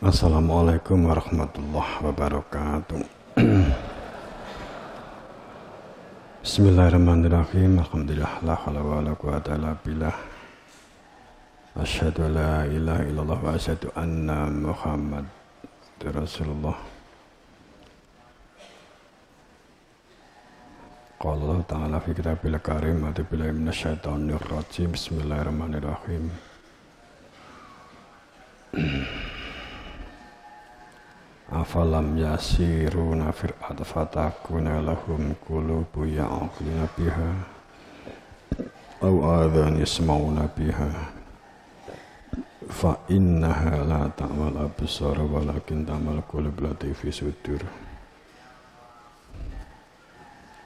Assalamualaikum warahmatullahi wabarakatuh. Bismillahirrahmanirrahim. Alhamdulillah la haula wala quwata illa billah. Asyhadu la ilaha illallah wa asyhadu anna Muhammadar Rasulullah. Qala Allah Ta'ala fi kitabil karim a'udzu billahi minasyaitonir rajim. Bismillahirrahmanirrahim. Afalam yasiruna fil ardi fatakuna lahum qulubun ya'qiluna biha aw adhan yasma'una biha fa innaha la ta'mal absar walakin ta'mal qulub lati fi sudur.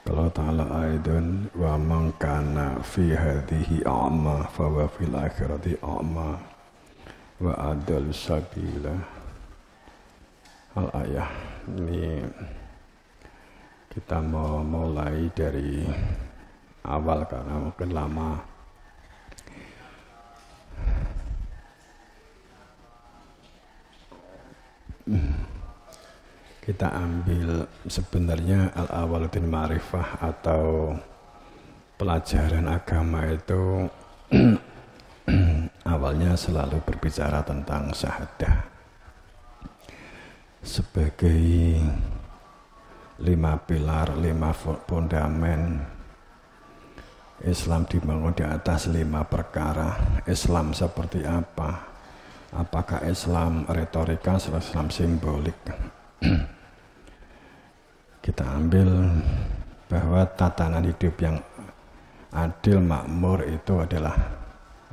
Qala ta'ala aidan wa man kana fi hadhihi a'ma fa wa fil akhirati a'ma wa adall sabila. Al-ayah ini kita mau mulai dari awal karena mungkin lama. Kita ambil sebenarnya al-awaluddin ma'rifah atau pelajaran agama itu awalnya selalu berbicara tentang syahadah sebagai 5 pilar, 5 fondamen. Islam dibangun di atas 5 perkara. Islam seperti apa? Apakah Islam retorika atau Islam simbolik? Kita ambil bahwa tatanan hidup yang adil, makmur itu adalah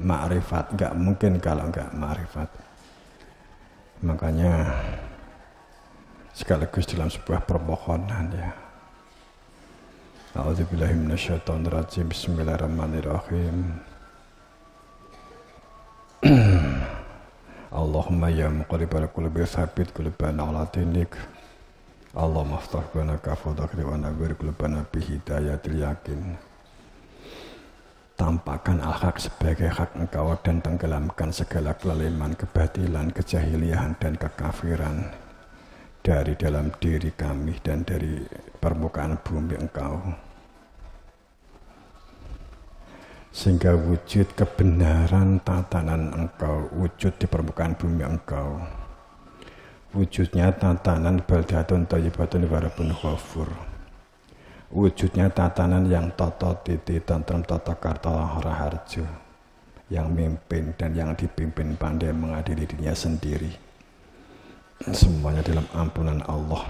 ma'rifat. Enggak mungkin kalau enggak ma'rifat. Makanya sekaligus dalam sebuah permohonan ya. A'udzubillahi minasyaitonir rajim. Bismillahirrahmanirrahim. Allahumma ya muqallibal qulubi tsabbit qulubana 'ala dinik. Allahumma aftah lana kafadhakri wa nawwir qulubana bi hidayatil yakin. Tampakkan al-haq sebagai hak Engkau dan tenggelamkan segala kelaliman, kebatilan, kejahilian dan kekafiran dari dalam diri kami dan dari permukaan bumi Engkau, sehingga wujud kebenaran tatanan Engkau wujud di permukaan bumi Engkau. Wujudnya tatanan baldatun thayyibatun wa rabbun ghafur. Wujudnya tatanan yang tata titi tentrem tata karta raharjo, yang mimpin dan yang dipimpin pandai mengadili dirinya sendiri. Semuanya dalam ampunan Allah.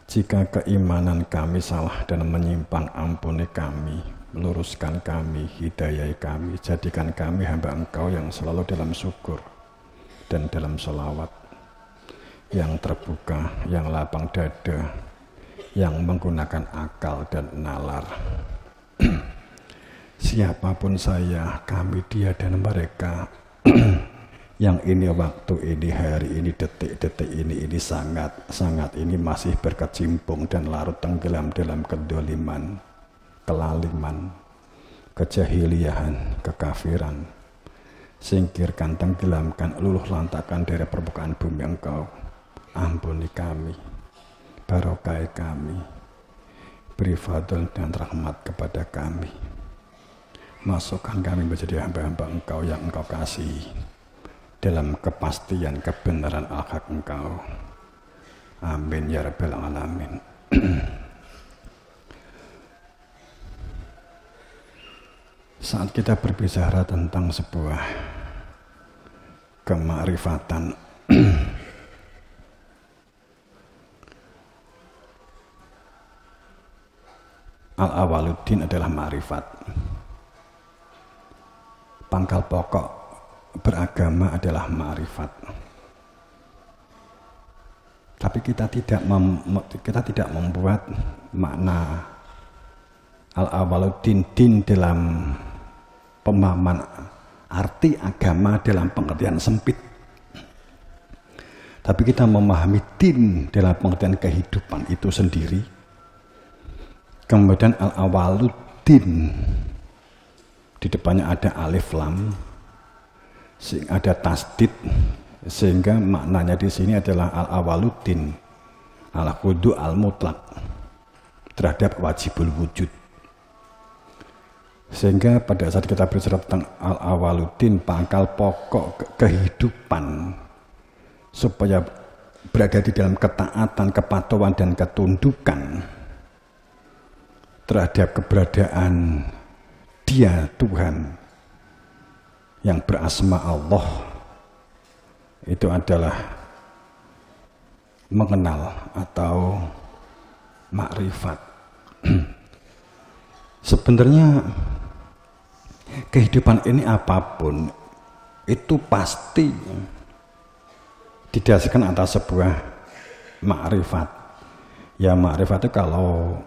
Jika keimanan kami salah dan menyimpang, ampuni kami, meluruskan kami, hidayai kami, jadikan kami hamba Engkau yang selalu dalam syukur dan dalam sholawat, yang terbuka, yang lapang dada, yang menggunakan akal dan nalar. Siapapun saya, kami, dia dan mereka yang ini waktu ini, hari ini, detik-detik ini sangat ini masih berkecimpung dan larut tenggelam dalam kedoliman, kelaliman, kejahiliahan, kekafiran. Singkirkan, tenggelamkan, luluh lantakan dari permukaan bumi Engkau. Ampuni kami, barokai kami, beri fadl dan rahmat kepada kami. Masukkan kami menjadi hamba-hamba Engkau yang Engkau kasihi, dalam kepastian kebenaran al-haq Engkau. Amin ya rabbal alamin. Saat kita berbicara tentang sebuah kemakrifatan, al-awaluddin adalah ma'rifat. Pangkal pokok beragama adalah ma'rifat. Tapi kita tidak membuat makna al-awaluddin din dalam pemahaman arti agama dalam pengertian sempit. Tapi kita memahami din dalam pengertian kehidupan itu sendiri. Kemudian al-awaluddin di depannya ada alif lam, sing ada tasdid, Sehingga maknanya di sini adalah al-awaluddin, al-khudu' al-mutlak terhadap wajibul wujud. Sehingga pada saat kita bicara tentang al-awaluddin, pangkal pokok kehidupan supaya berada di dalam ketaatan, kepatuhan dan ketundukan terhadap keberadaan Dia Tuhan yang berasma Allah, itu adalah mengenal atau makrifat. Sebenarnya kehidupan ini apapun itu pasti didasarkan atas sebuah makrifat. Ya, makrifat itu kalau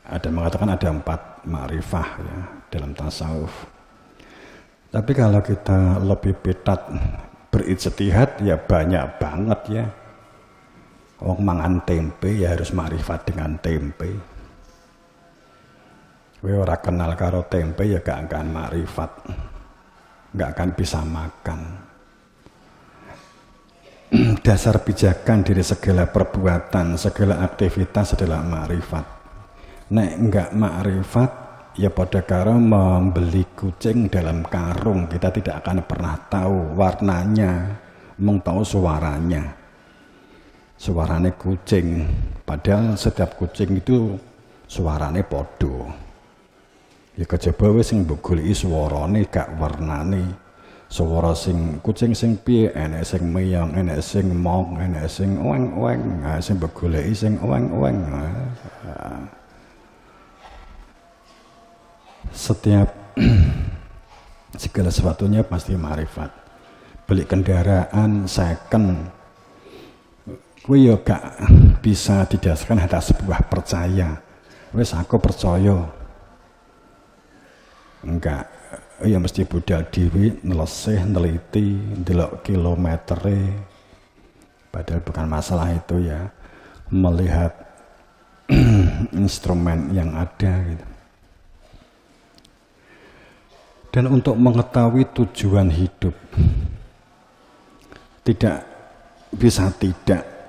ada mengatakan ada 4 makrifah ya dalam tasawuf. Tapi kalau kita lebih petat berijtihad ya banyak banget ya. Wong mangan tempe ya harus makrifat dengan tempe. Kowe ora kenal karo tempe ya gak akan makrifat. Gak akan bisa makan. Dasar pijakan dari segala perbuatan, segala aktivitas adalah makrifat. Nek enggak makrifat ya pada karo membeli kucing dalam karung, kita tidak akan pernah tahu warnanya, mung tahu suaranya. Suarane kucing, padahal setiap kucing itu suarane podo. Ya kejaba wis sing mbok goleki suarane gak warnane. Suara sing kucing sing piye, enek sing meyong, enek sing mong, enek sing oeng-oeng, sing mbok goleki sing oeng-oeng. Setiap segala sesuatunya pasti makrifat. Beli kendaraan second kuwi yo gak bisa didasarkan atas sebuah percaya. Wis aku percaya. Enggak, ya mesti budal dhewe nelesih, neliti, ndelok kilometere. Padahal bukan masalah itu ya. Melihat instrumen yang ada gitu. Dan untuk mengetahui tujuan hidup tidak bisa tidak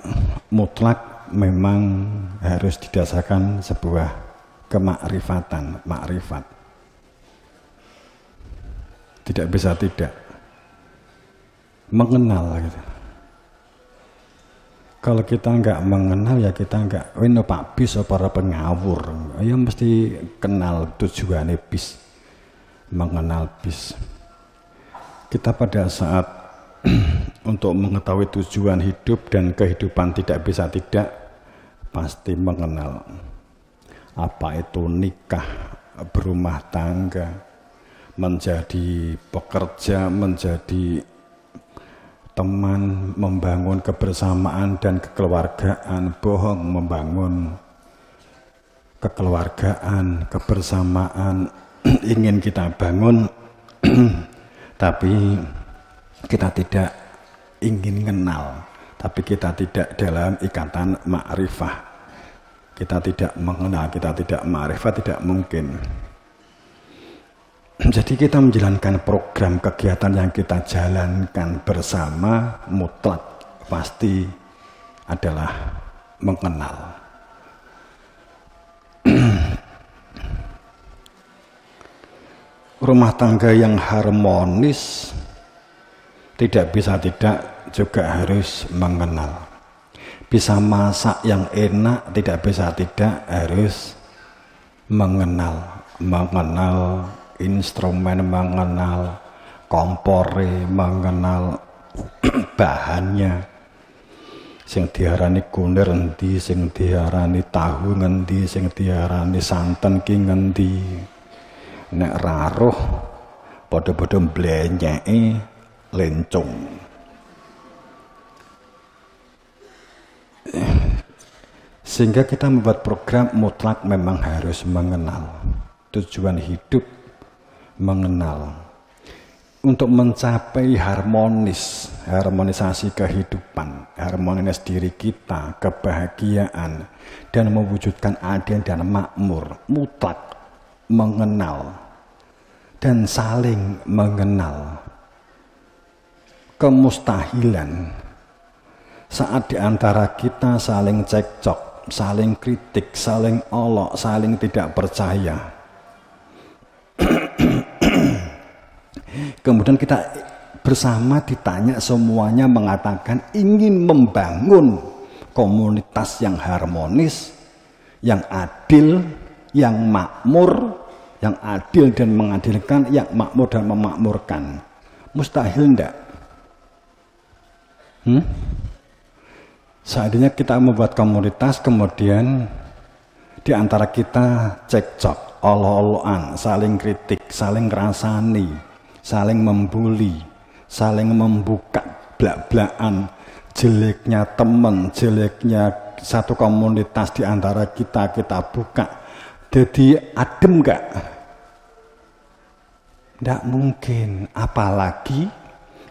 mutlak memang harus didasarkan sebuah kemakrifatan, makrifat. Tidak bisa tidak mengenal gitu. Kalau kita nggak mengenal ya kita nggak, no pak bis para pengawur, ya mesti kenal tujuannya bis. Mengenal bis. Kita pada saat untuk mengetahui tujuan hidup dan kehidupan tidak bisa tidak pasti mengenal apa itu nikah, berumah tangga, menjadi pekerja, menjadi teman, membangun kebersamaan dan kekeluargaan, bohong membangun kekeluargaan, kebersamaan ingin kita bangun tapi kita tidak ingin kenal, tapi kita tidak dalam ikatan makrifah, kita tidak mengenal, kita tidak makrifah, tidak mungkin. Jadi kita menjalankan program kegiatan yang kita jalankan bersama mutlak pasti adalah mengenal. Rumah tangga yang harmonis tidak bisa tidak juga harus mengenal. Bisa masak yang enak tidak bisa tidak harus mengenal. Mengenal instrumen, mengenal kompore, mengenal bahannya. Sing diarani kunir endi, sing diarani tahu ngendi, sing diarani santen ki ngendi. Nek raruh padha-padha mblenyeki lencung. Sehingga kita membuat program mutlak memang harus mengenal tujuan hidup, mengenal untuk mencapai harmonisasi kehidupan, harmonis diri kita, kebahagiaan dan mewujudkan adil dan makmur, mutlak mengenal dan saling mengenal. kemustahilan saat diantara kita saling cekcok, saling kritik, saling olok, saling tidak percaya. Kemudian kita bersama ditanya, semuanya mengatakan ingin membangun komunitas yang harmonis, yang adil, yang makmur, yang adil dan mengadilkan, yang makmur dan memakmurkan. Mustahil enggak? Seandainya kita membuat komunitas, kemudian di antara kita cekcok, olo-oloan, saling kritik, saling ngerasani, saling membuli, saling membuka blak-blakan, jeleknya teman, jeleknya satu komunitas di antara kita buka. Jadi adem enggak? Enggak mungkin, apalagi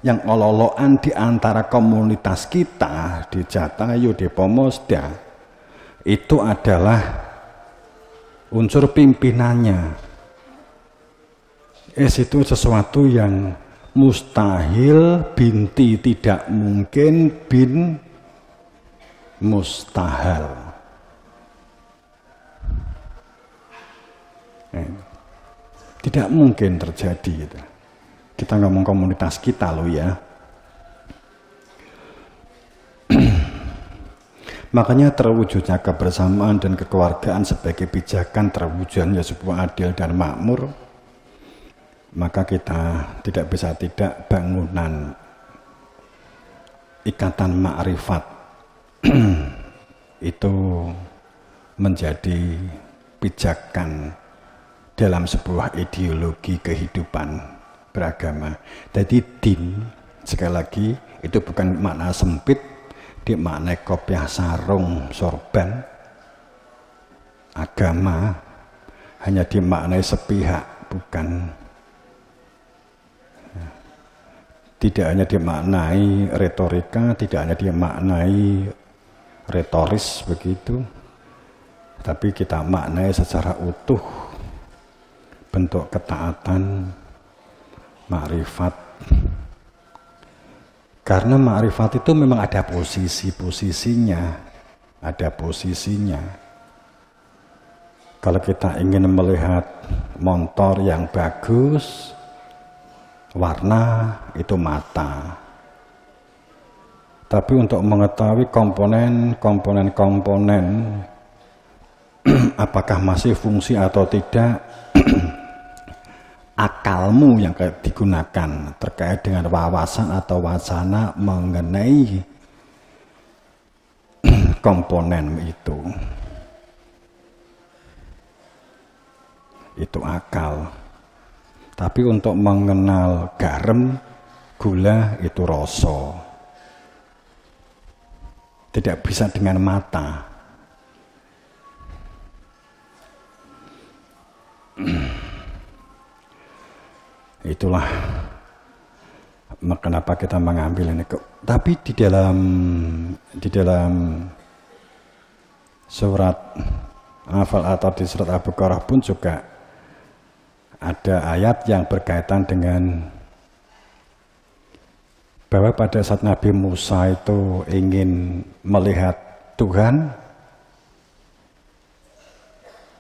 yang ololoan di antara komunitas kita di Jatayu, di Pomosda, itu adalah unsur pimpinannya. Itu sesuatu yang mustahil, binti tidak mungkin, bin mustahil. Tidak mungkin terjadi itu. Kita ngomong komunitas kita loh ya. Makanya terwujudnya kebersamaan dan kekeluargaan sebagai pijakan terwujudnya sebuah adil dan makmur. Maka kita tidak bisa tidak bangunan ikatan ma'rifat itu menjadi pijakan dalam sebuah ideologi kehidupan beragama. Jadi din, sekali lagi, itu bukan makna sempit, dimaknai kopiah sarung sorban. Agama hanya dimaknai sepihak, bukan. Tidak hanya dimaknai retorika, tidak hanya dimaknai retoris begitu, tapi kita maknai secara utuh bentuk ketaatan, ma'rifat. Karena ma'rifat itu memang ada posisinya. Kalau kita ingin melihat motor yang bagus, warna itu mata. Tapi untuk mengetahui komponen apakah masih fungsi atau tidak, akalmu yang digunakan terkait dengan wawasan atau wacana mengenai komponen itu akal. Tapi untuk mengenal garam, gula itu rasa. Tidak bisa dengan mata. Itulah kenapa kita mengambil ini. Tapi di dalam surat Anfal atau di surat Al-Baqarah pun juga ada ayat yang berkaitan dengan bahwa pada saat Nabi Musa itu ingin melihat Tuhan,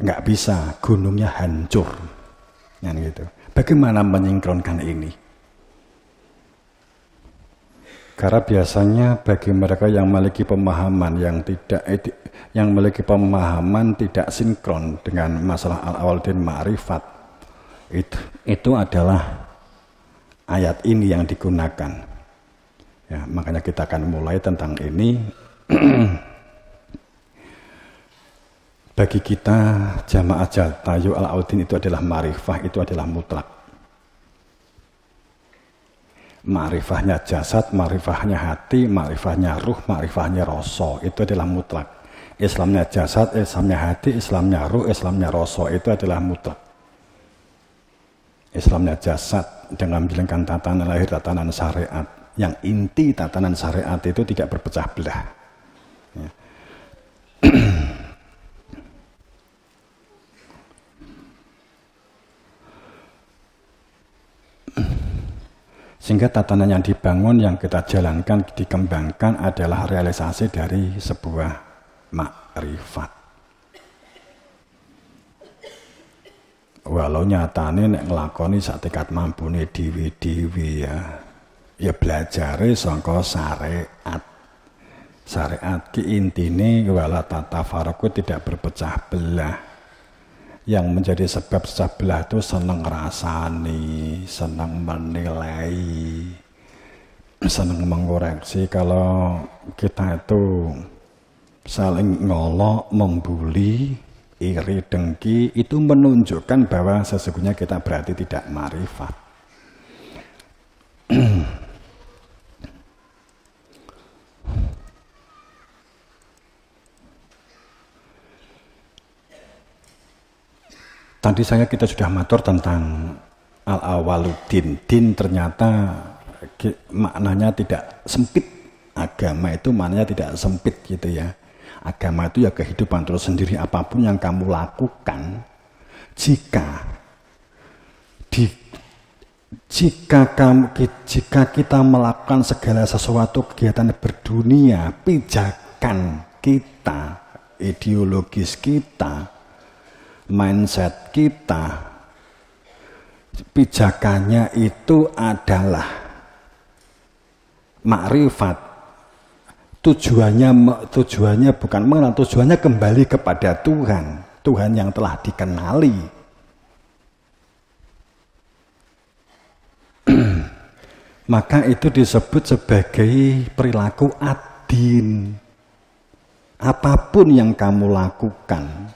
nggak bisa, gunungnya hancur, kan gitu. Bagaimana menyingkronkan ini? Karena biasanya bagi mereka yang memiliki pemahaman tidak sinkron dengan masalah al-awal dan ma'rifat, itu adalah ayat ini yang digunakan. Ya, makanya kita akan mulai tentang ini. Bagi kita jamaah Jatayu Al-Audin itu adalah ma'rifah, itu adalah mutlak. Ma'rifahnya jasad, ma'rifahnya hati, ma'rifahnya ruh, ma'rifahnya rasa, itu adalah mutlak. Islamnya jasad, Islamnya hati, Islamnya ruh, Islamnya rasa, itu adalah mutlak. Islamnya jasad dengan menjalankan tatanan lahir, tatanan syariat. Yang inti tatanan syariat itu tidak berpecah belah. Ya. Sehingga tatanan yang dibangun, yang kita jalankan, dikembangkan adalah realisasi dari sebuah makrifat. Walau nyatane nek nglakoni sak tingkat mampune dhewe-dhewe ya belajare saka syariat. Syariat ki intine wala tatafarraqu, tidak berpecah belah. Yang menjadi sebab pecah belah itu seneng rasani, seneng menilai, seneng mengoreksi. Kalau kita itu saling ngolok, membuli, iri, dengki, itu menunjukkan bahwa sesungguhnya kita berarti tidak ma'rifat. Tadi kita sudah matur tentang al-awaluddin. Din ternyata maknanya tidak sempit. Agama itu maknanya tidak sempit gitu ya. Agama itu ya kehidupan terus sendiri, apapun yang kamu lakukan. Jika kita melakukan segala sesuatu kegiatan berdunia, pijakan kita, ideologis kita, mindset kita, pijakannya itu adalah makrifat. Tujuannya bukan mengenal, tujuannya kembali kepada Tuhan, Tuhan yang telah dikenali. Maka itu disebut sebagai perilaku ad-din. Apapun yang kamu lakukan,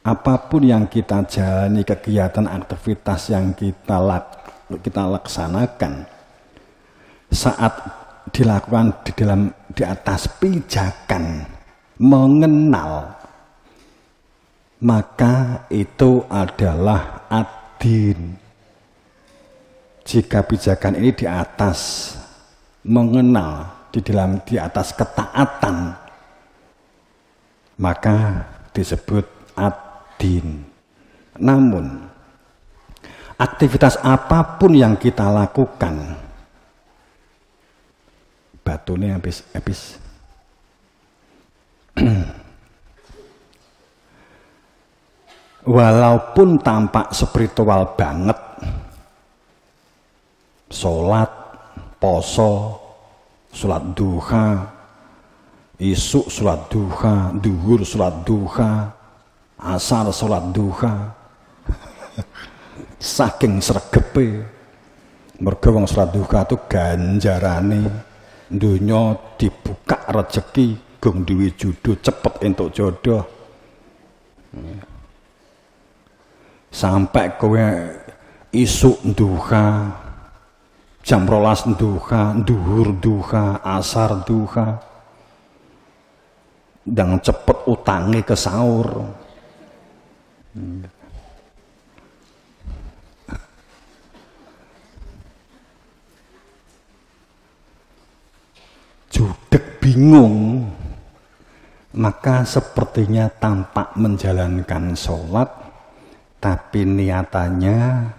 apapun yang kita jalani, kegiatan aktivitas yang kita laksanakan, saat dilakukan di atas pijakan mengenal, maka itu adalah ad-din. Jika pijakan ini di atas mengenal, di atas ketaatan, maka disebut ad-din. Namun aktivitas apapun yang kita lakukan, batunya habis. Walaupun tampak spiritual banget, sholat, poso, sholat duha, isuk sholat duha, duhur sholat duha, asar sholat duha, saking sregepe. Mergo wong sholat duha itu ganjarane dunya dibuka rezeki, gong duwe jodoh, cepet entuk jodoh. Sampai kowe isuk duha, jam 12 duha, duhur duha, asar duha, dan cepet utangi ke sahur. Judek bingung, maka sepertinya tampak menjalankan sholat, tapi niatannya,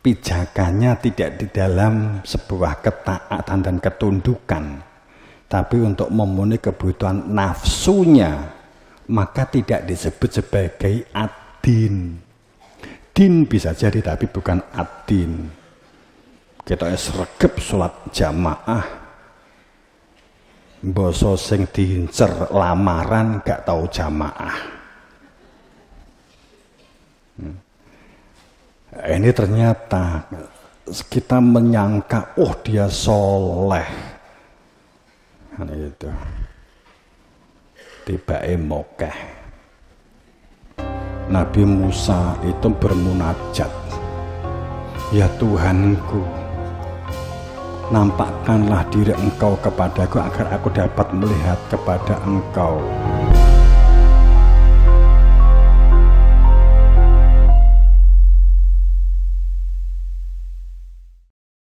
pijakannya tidak di dalam sebuah ketaatan dan ketundukan, tapi untuk memenuhi kebutuhan nafsunya, maka tidak disebut sebagai ad-din. Din bisa jadi tapi bukan ad-din. Kita sregep sholat jamaah, boso sing diincer lamaran gak tahu jamaah. Ini ternyata kita menyangka, oh dia soleh, itu tiba-tiba mokeh. Nabi Musa itu bermunajat, ya Tuhanku, nampakkanlah diri Engkau kepadaku agar aku dapat melihat kepada Engkau.